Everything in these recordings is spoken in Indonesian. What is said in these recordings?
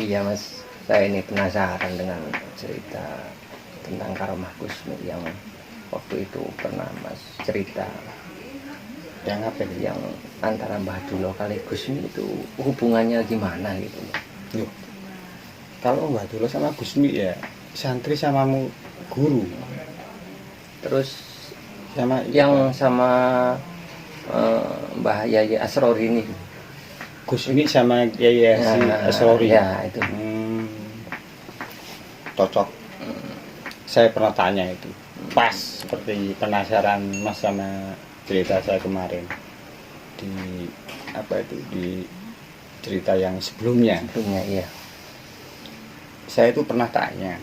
Iya Mas, saya ini penasaran dengan cerita tentang Karomah Gusmi yang waktu itu pernah Mas cerita Yang apa itu? yang antara Mbah Dulo kali Gusmi itu hubungannya gimana gitu. Loh, kalau Mbah Dulo sama Gusmi ya santri sama guru. Terus Sama yang sama Mbah Yai Asrori ini Gusmi sama Yai Asrori. ya itu. Cocok. Saya pernah tanya itu. Pas seperti penasaran Mas sama cerita saya kemarin di di cerita yang sebelumnya. Iya. Saya itu pernah tanya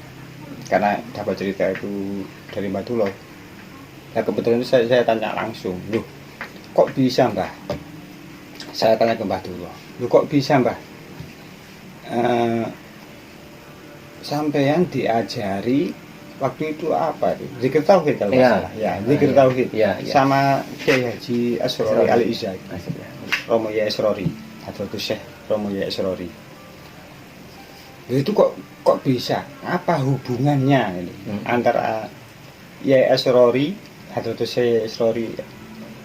karena dapat cerita itu dari Mbah Dulo. Nah kebetulan itu saya tanya langsung, loh kok bisa Mbah? Saya tanya ke Mbah Dulo, loh kok bisa Mbah? Sampean diajari waktu itu apa itu? Zikir tauhid kalau nggak salah. Ya, zikir tauhid. Ya. Sama Kiai Haji Asrori Ali Izak. Maksudnya. Romo Yai Asrori, Hadratus Syekh Romo Yai Asrori. Itu kok bisa? Apa hubungannya ini antara Yai Asrori, Hadratus Syekh Asrori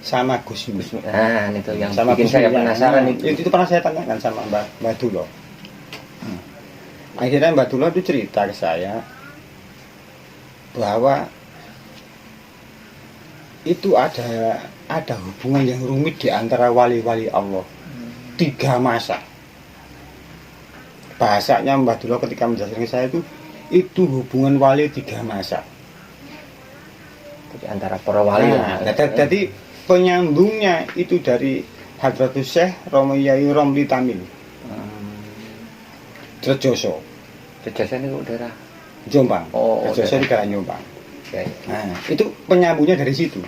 sama Gusmi? Nah, itu yang Sama bikin Gusmi, saya penasaran itu pernah saya tanyakan sama Mbah Dulo. Akhirnya Mbah Dulo itu cerita ke saya bahwa itu ada hubungan yang rumit di antara wali-wali Allah. 3 masa. Bahasanya Mbah Dulo ketika menjelaskan ke saya itu hubungan wali 3 masa. Jadi antara para wali. Jadi penyambungnya itu dari Hadratus Syekh Romo Yai Romli Tamim. Rejoso. Rejoso ini daerah Jombang. Oh, Rejoso di daerah Jombang. Ya. Nah, itu penyambungnya dari situ.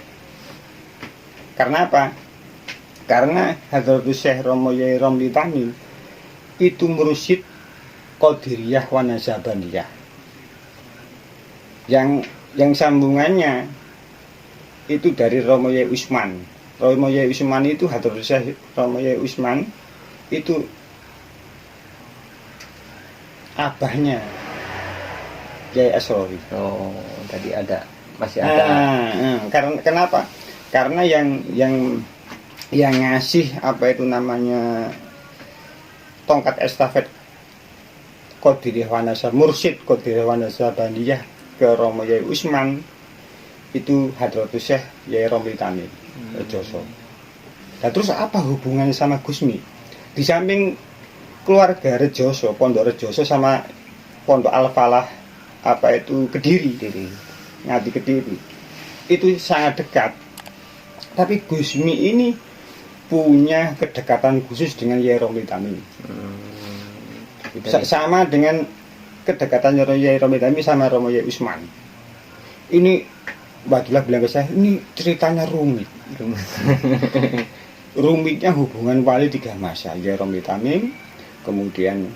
Karena apa? Karena Hadratus Syekh Romo Yai Romli Tamim itu merusyid Qadiriyah wa Nasabaniyah. Yang sambungannya itu dari Romo Yai Usman. Romo Yai Usman itu Hadratus Syekh Romo Yai Usman itu abahnya Yai Asrori. Oh, tadi masih ada. Karena kenapa? Karena yang ngasih apa itu namanya tongkat estafet Qadiriyah wa Nasab Mursyid Qadiriyah wa Nasabaniyah ke Romo Yai Usman itu Hadratus Syekh Yai Romli Tamim Rejoso. Nah terus apa hubungannya sama Gusmi? Di samping keluarga Rejoso, Pondok Rejoso sama Pondok Al-Falah apa itu Kediri, Ngadi Kediri itu sangat dekat. Tapi Gusmi ini punya kedekatan khusus dengan Yai Romli Tamim. Sama dengan kedekatan Yai Romli Tamim sama Romo Yai Usman. Ini Mbah Dulo bilang ke saya, ini ceritanya rumit. Rumitnya hubungan wali 3 masa, Yai Romli Tamim, kemudian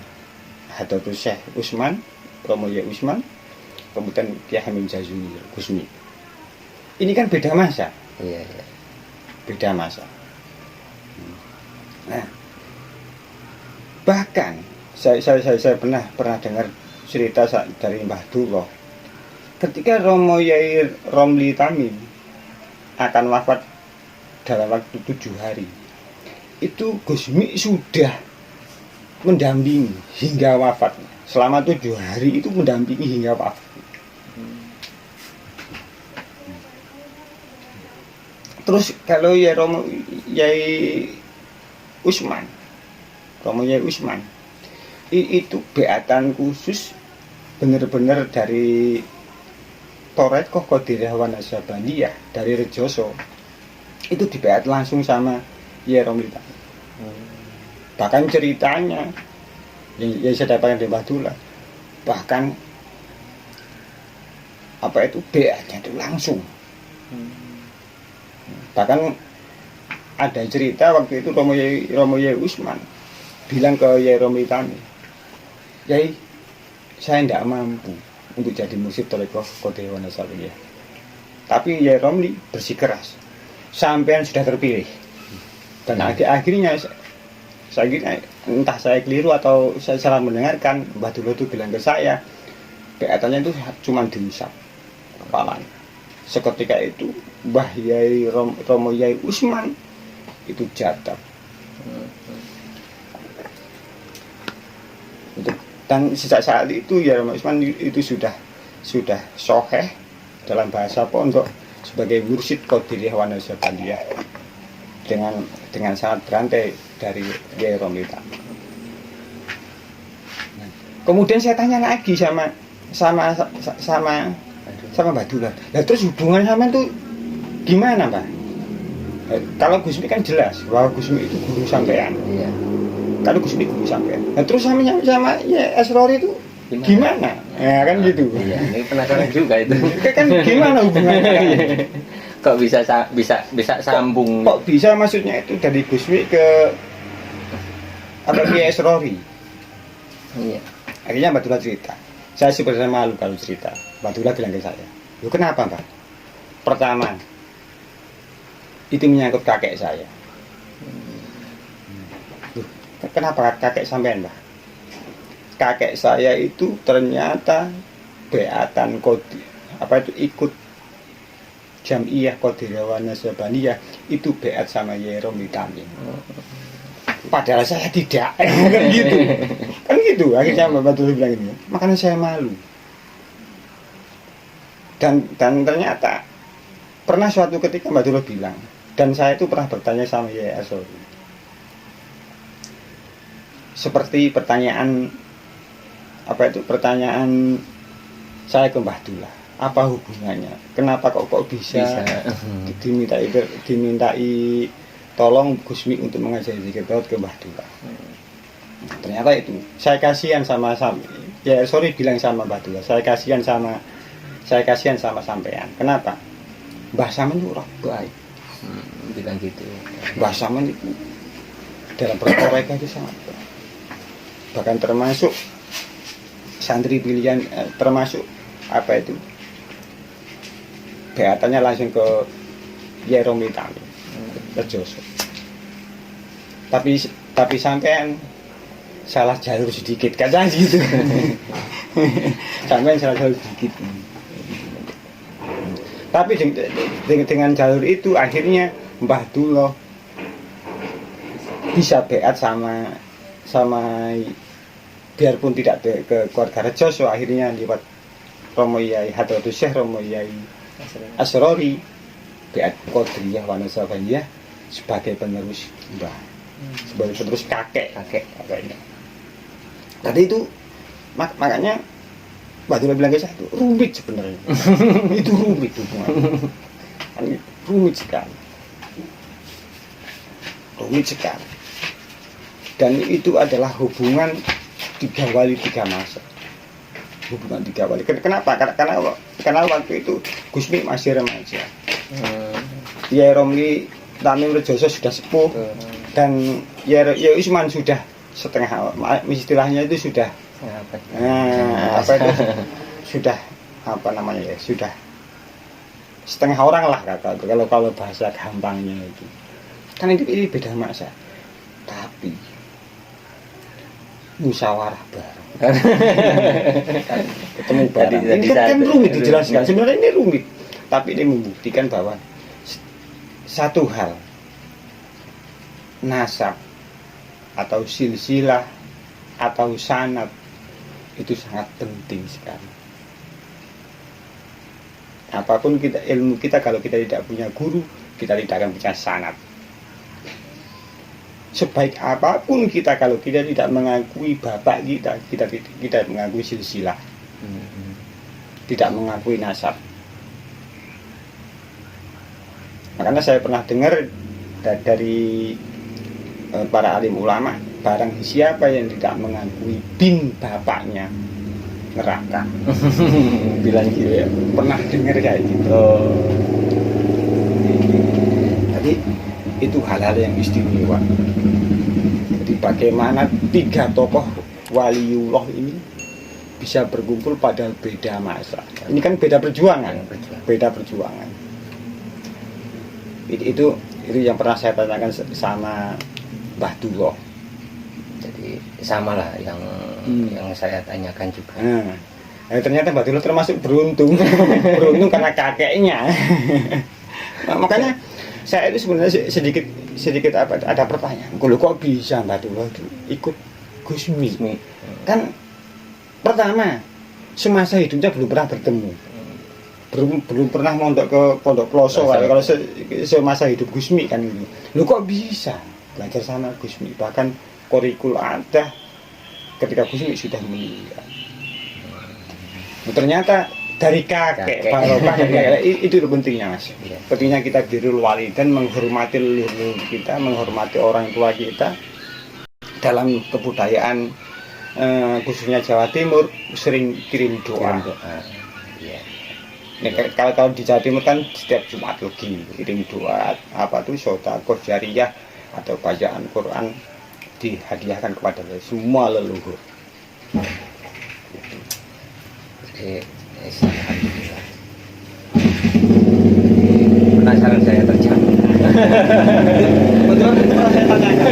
Hadratus Syekh Usman, Romo Yai Usman, kemudian Kiai Hamim Jazuli Gusmi. Ini kan beda masa. Iya. Beda masa. Nah, bahkan saya pernah dengar cerita dari Mbah Dulo. Ketika Romo Yai Romli Tamim akan wafat dalam waktu 7 hari, itu Gusmi sudah mendampingi hingga wafat. Selama 7 hari itu mendampingi hingga wafat. Terus kalau ya Romo Yai Usman, Romo Yai Usman itu beatan khusus benar-benar dari Torekoh Qadiriyah wa Nasabaniyah dari Rejoso. Itu dibeat langsung sama Yai Romli Tamim. Bahkan ceritanya yang saya dapatkan dari Mbah Dulo, bahkan apa itu beatnya itu langsung. Bahkan ada cerita waktu itu Romo Yai Usman bilang ke Yai Romli Tamim, Yai, saya tidak mampu untuk jadi mursyid Torekoh Qadiriyah wa Nasabaniyah. Tapi Yai Romli bersikeras, sampean sudah terpilih. Dan akhirnya Saya kira entah saya keliru atau saya salah mendengarkan, Mbah Dulo itu bilang ke saya, beatannya itu cuma diusap kepalanya. Seketika itu Mbah Yai Romo Yai Usman itu jatuh. Dan sejak saat itu ya Romo Usman itu sudah soheh dalam bahasa pondok sebagai mursyid Qadiriyah wa Naqsyabandiyah dengan sangat berantai dari Yai Romli tadi. Kemudian saya tanya lagi sama Mbak Dula. Lah terus hubungan sama itu gimana, Pak? Kalau Gusmi kan jelas bahwa Gusmi itu guru sampean. Iya. Kalau Gusmi guru sampean. Nah terus sama ya Asrori itu gimana? Ya kan gitu. Iya, ini penasaran juga itu. Kan gimana hubungannya? Kok bisa sambung? Kok bisa maksudnya itu dari Gusmi ke apa Kiai Asrori? Iya. Akhirnya Mbak Dula cerita. Saya sebenarnya malu kalau cerita. Mbak Dula bilang ke saya, "Loh kenapa, Mbak?" Pertama, itu menyangkut kakek saya. Loh, kenapa kakek sampean, Mbak? Kakek saya itu ternyata beatan ikut Jam'iyah Qadiriyah wa Naqsyabandiyah, itu beat sama Yai Romli Tamim. Padahal saya tidak. Kan gitu akhirnya Mbak Dulu bilang ini. Makanya saya malu. Dan ternyata pernah suatu ketika Mbak Dulu bilang, dan saya itu pernah bertanya sama Yai Asrori, seperti pertanyaan saya ke Mbah Dula, apa hubungannya? Kenapa kok bisa. dimintai tolong Gusmi untuk mengajari zikir tauhid ke Mbah Dula. Ternyata itu saya kasihan sama ya sorry bilang sama Mbah Dula, saya kasihan sama sampean. Kenapa? Mbah Samen itu orang baik. Bilang gitu. Mbah Samen itu dalam berkoreka itu sangat baik. Bahkan termasuk santri pilihan, termasuk beatannya langsung ke Yai Romli Tamim. Rejoso. Tapi sampean salah jalur sedikit kadang gitu. Sampean salah jalur sedikit. Tapi dengan jalur itu akhirnya Mbah Dulo bisa beat sama biarpun tidak ke keluarga Rejoso, akhirnya lewat Romo Yai Hadratus Syekh Romo Yai Asrori beat Qadiriyah wa Naqsyabandiyah sebagai penerus Mbah, sebagai penerus kakeknya. Tadi itu makanya Mbak Dula bilang ke saya itu rumit sebenarnya. Itu rumit hubungannya. Rumit sekali. Dan itu adalah hubungan 3 wali 3 masa. Hubungan 3 wali. Kenapa? Karena waktu itu Gusmi masih remaja. Yai Romli Tamim Rejoso sudah sepuh, dan Yai Usman sudah setengah, istilahnya itu sudah sudah setengah orang lah kata kalau bahasa gampangnya itu. Kan ini beda masa, tapi musyawarah bareng. Ketemu bareng. Ini kan rumit dijelaskan. Sebenarnya ini rumit, tapi ini membuktikan bahwa satu hal, nasab atau silsilah atau sanad itu sangat penting sekali. Apapun ilmu kita, kalau kita tidak punya guru, kita tidak akan punya sanad. Sebaik apapun kita, kalau kita tidak mengakui bapak kita tidak mengakui silsilah, tidak mengakui nasab. Makanya saya pernah dengar dari para alim ulama, barang siapa yang tidak mengakui bin bapaknya neraka. Bilang gitu ya, pernah dengar kayak gitu. Jadi itu hal-hal yang istimewa. Jadi bagaimana 3 tokoh waliullah ini bisa berkumpul pada beda masa. Ini kan beda perjuangan. Itu yang pernah saya tanyakan sama Mbah Dulo. sama lah yang saya tanyakan juga. Ternyata Mbak Dilo termasuk beruntung. Beruntung karena kakeknya. Nah, makanya saya itu sebenarnya sedikit apa, ada pertanyaan, kalau kok bisa Mbak Dilo ikut Gusmi? Kan pertama semasa hidupnya belum pernah bertemu, belum pernah mondok ke Pondok Ploso kalau semasa hidup Gusmi kan gitu. Lu kok bisa belajar sama Gusmi, bahkan kurikulum ada ketika Gusmi sudah meninggal. Ternyata dari kakek barokah dari kakek, itu pentingnya Mas. Pentingnya kita birrul walidain, menghormati leluhur kita, menghormati orang tua kita. Dalam kebudayaan khususnya Jawa Timur sering kirim doa. Kalau di Jawa Timur kan setiap Jumat Legi kirim doa, apa tuh sedekah jariyah atau bacaan Quran dihadiahkan kepada semua leluhur. Jadi alhamdulillah. Penasaran saya terjawab. Betul saya tanyakan.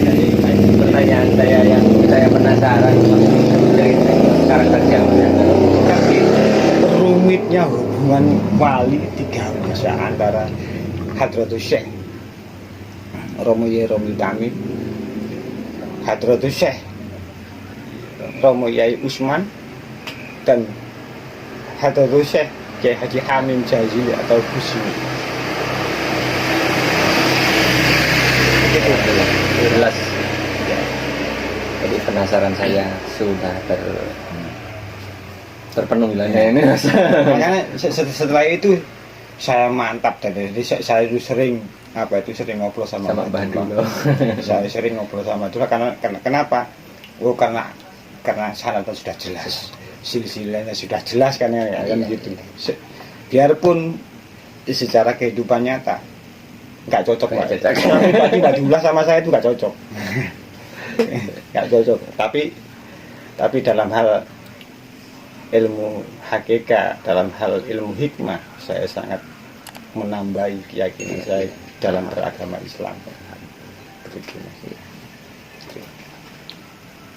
Jadi pertanyaan saya yang saya penasaran dari sekarang terjawabnya. Tapi rumitnya hubungan wali tiga bahasa antara Hadratus Syekh Romo Romi Tamim, Hadratus Syekh Romo Yai Usman, dan Hadratus Syekh Kiai Haji Hamim Jazili atau Gusmi. Jelas. Jadi penasaran saya sudah terpenuhi lah ya ini. Makanya setelah itu saya mantap, dan saya itu sering ngobrol sama Mbah Dilo. Saya sering ngobrol sama Dilo karena kenapa? Karena syaratnya sudah jelas, silsilahnya sudah jelas kan ya, kan gitu. Biarpun secara kehidupan nyata nggak cocok, tapi Mbak Dilo sama saya itu nggak cocok. Nggak cocok, tapi dalam hal ilmu hakikat, dalam hal ilmu hikmah, saya sangat menambahi keyakinan saya dalam beragama Islam. Begitu.